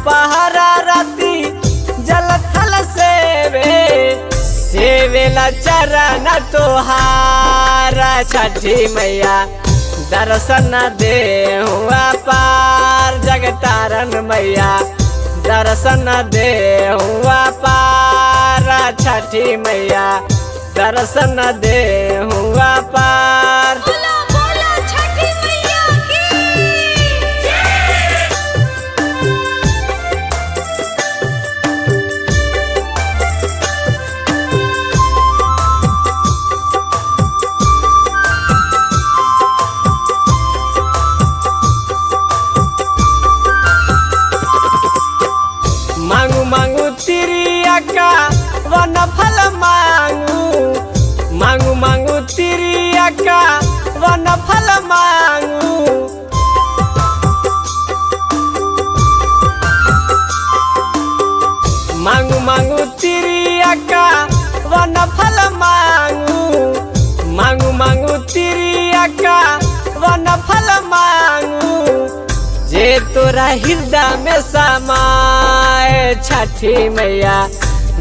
पहरा राती जल थल सेवेला चरण तोहारा छठी मैया दर्शन दे हुआ पार जगतारण मैया दर्शन दे हुआ पार छठी मैया दर्शन दे हुआ पार। मांगू मांगू तिरिया का वन फल मांगू मांगू मांगू तिरिया का वन फल मांगू मांगू मांगू तिरिया का वन फल मांगू मांगू मांगू तिरिया का वन फल मांगू जे तोरा हृदय में समाए छठी मैया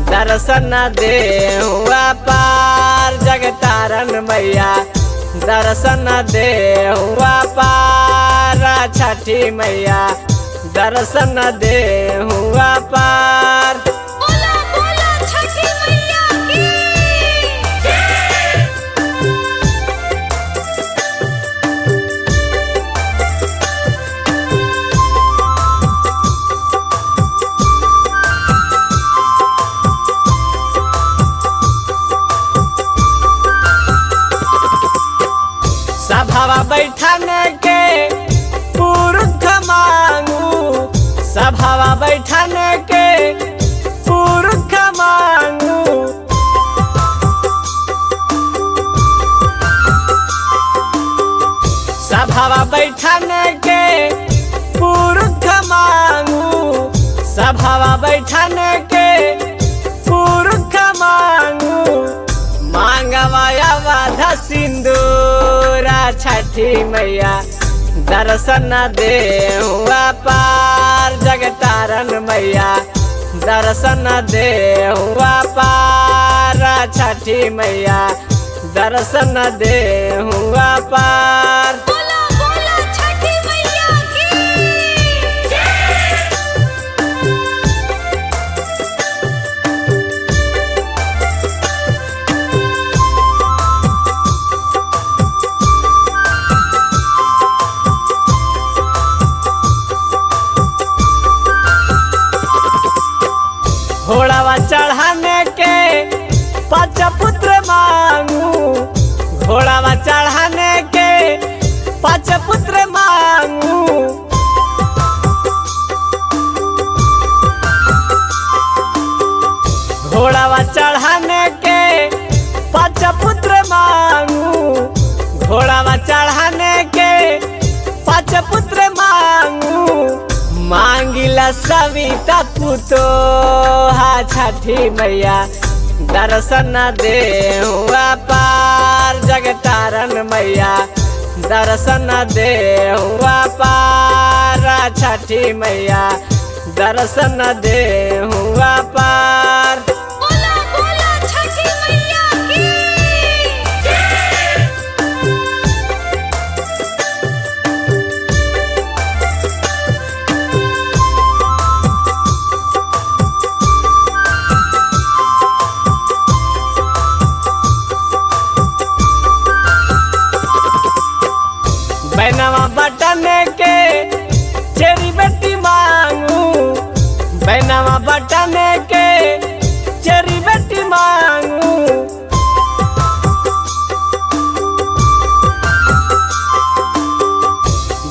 दर्शन दे हुआ पार जगतारण मैया दर्शन दे हुआ पार छठी मैया दर्शन दे हुआ पार। सभावा बैठाने के पुरुष मांगू सभावा बैठाने के पुरुष मांगू सभावा बैठाने के पुरुष मांगू सभावा बैठाने के पुरुष मांगू मांगवाया वाधा सिंदूरा छठी मैया दर्शन दे हुआ पार जगतारण मैया दर्शन दे हुआ पार छठी मैया दर्शन दे हुआ पार। घोड़ावा चढ़ाने के पांच पुत्र मांगू घोड़ावा चढ़ाने के पांच पुत्र मांगू घोड़ावा चढ़ाने के पांच पुत्र मांगू घोड़ावा चढ़ाने के पांच पुत्र मांगू मांगिला सविता पुतो हा छठी मैया दर्शन दे हुआ पार जगतारण मैया दर्शन दे हुआ पार छठी मैया दर्शन दे हुआ पार। बैनवा बटने के चेरी बेटी मांगू बैनवा बटने के चेरी बेटी मांगू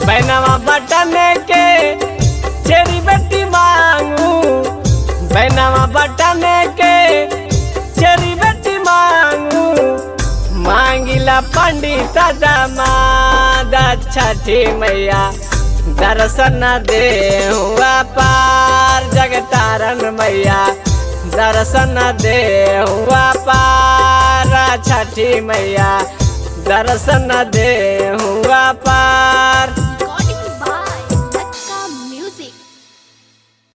बैनवा बटने के चेरी बेटी मांगू बैनवा बटने के चेरी बेटी मांगू मांगिला पंडित दामाद छठी मैया दर्शन दे हुआ पार जगतारण मैया दर्शन दे हुआ पार छठी मैया दर्शन दे हुआ पार।